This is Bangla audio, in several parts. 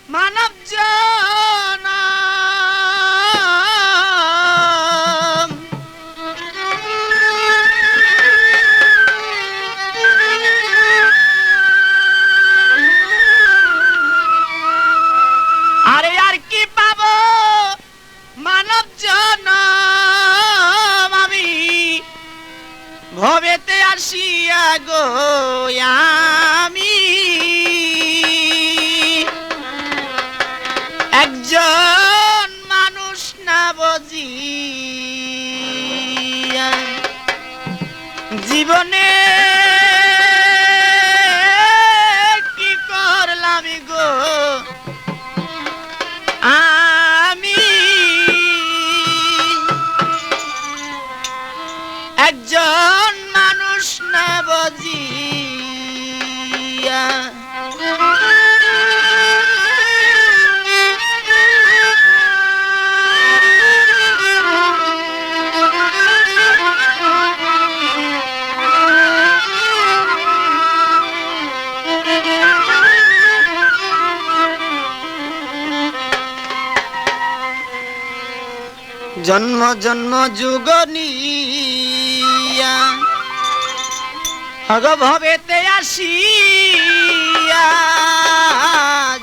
মানব জনম আরে আর কি পাবো মানব জনম আমি ভবেতে আসিয়া গো আমি একজন মানুষ না বুঝি জীবনে কি করলাম গো আমি একজন মানুষ না বুঝি জন্ম জন্ম যুগ নিয়া হগ ভবেতে আসিয়া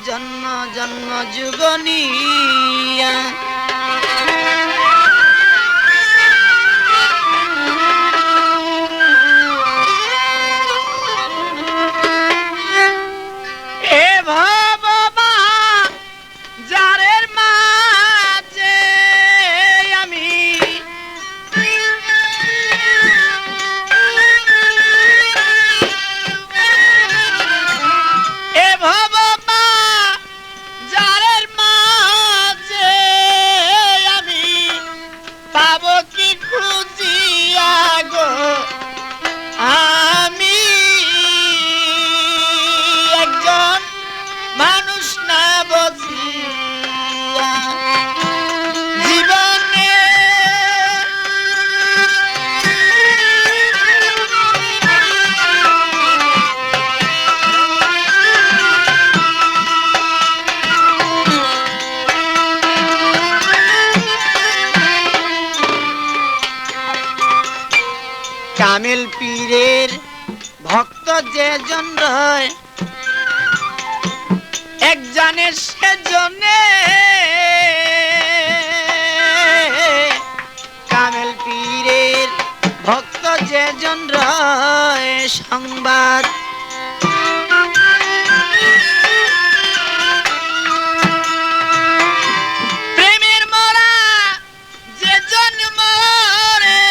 জন্ম জন্ম যুগ নিয়া এ ভবা যারের মাঝে আমি এ ভবা যারের মাঝে আমি পাবো কি খুঁজিয়া গো আমি একজন মানুষ না বুঝিয়া জীবনে কামেল পীরের ভক্ত যে জন রয় এক জানে সে জনে কামেল পীরের ভক্ত যে জন রয় সংবাদ প্রেমের মরা যে জন মরে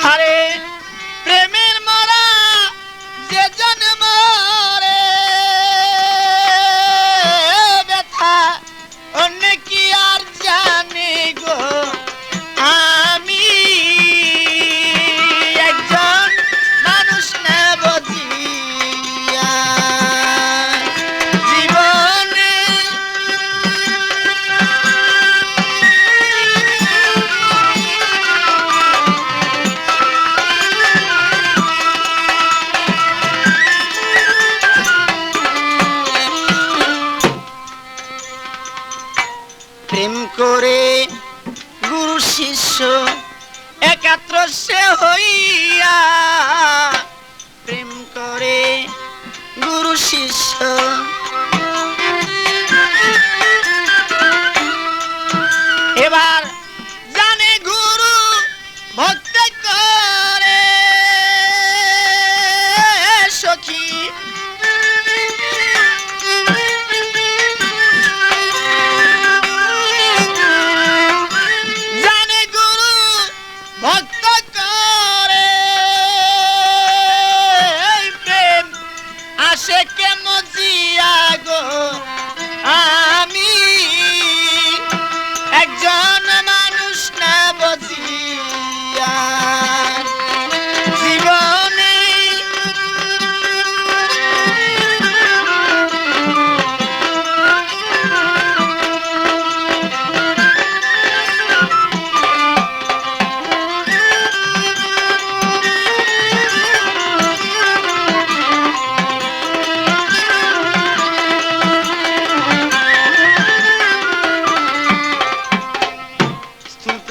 আরে প্রেমের মরা যে জন মরে ব্যথা অন্য কি আর জানি গো আমি একজন মানুষ না বুঝিয়া জীবনে প্রেম করে গুরু শিষ্য একাত্র সে হইয়া প্রেম করে গুরু শিষ্য এবার জানে গুরু ভক্ত করে সখী জানে গুরু ভক্ত করে প্রেম আসে কে মজিয়া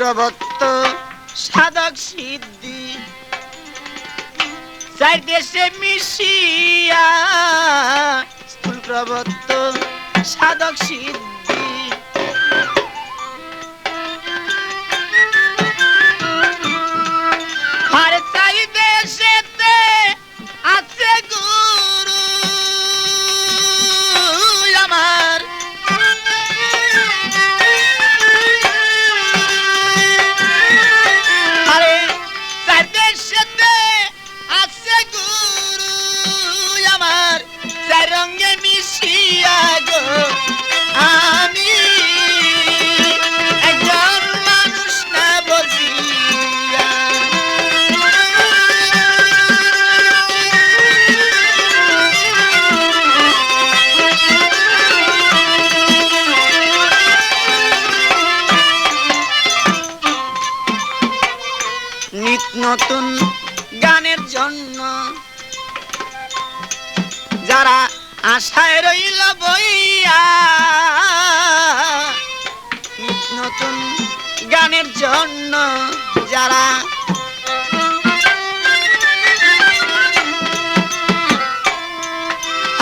প্রবত্ত সাধক সিদ্ধি চার দেশে মিশিয়া স্থূল প্রবত্ত সাধক সিদ্ধি আর চার দেশেতে আছে গুরু আমার আরে চার দেশেতে আছে গুরু আমার চার রঙে মিশিয়া গো আমি একজন মানুষ না বসিয়া নিত নতুন গানের জন্য যারা আশায় রইল বইয়া নিত নতুন গানের জন্য যারা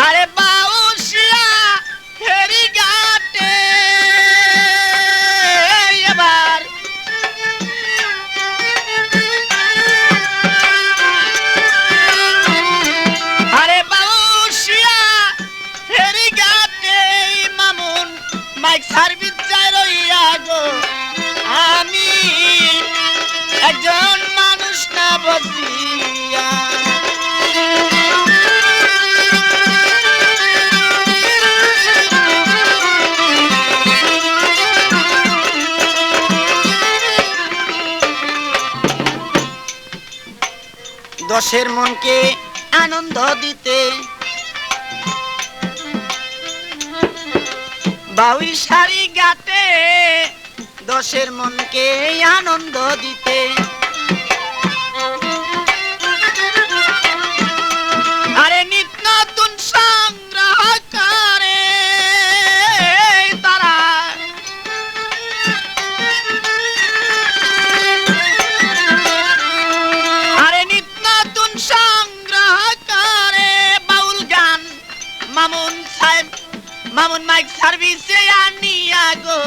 আরে বাউসিয়া ফেরি ঘাটে এবার আরে বাউসিয়া ফেরি ঘাটে মামুন মাইক সার্ভিস যায় রইয়া গো আমি একজন মানুষ না বসিয়া দশের মনকে আনন্দ দিতে বাউই শাড়ি গাতে দশের মনকে আনন্দ দিতে আরে নিত্য নতুন সংগ্রহ করে তারা আরে নিত্য নতুন সংগ্রহ করে বাউল গান মামুন সাহেব মামুন মাইক সার্ভিসে আনিয়া গো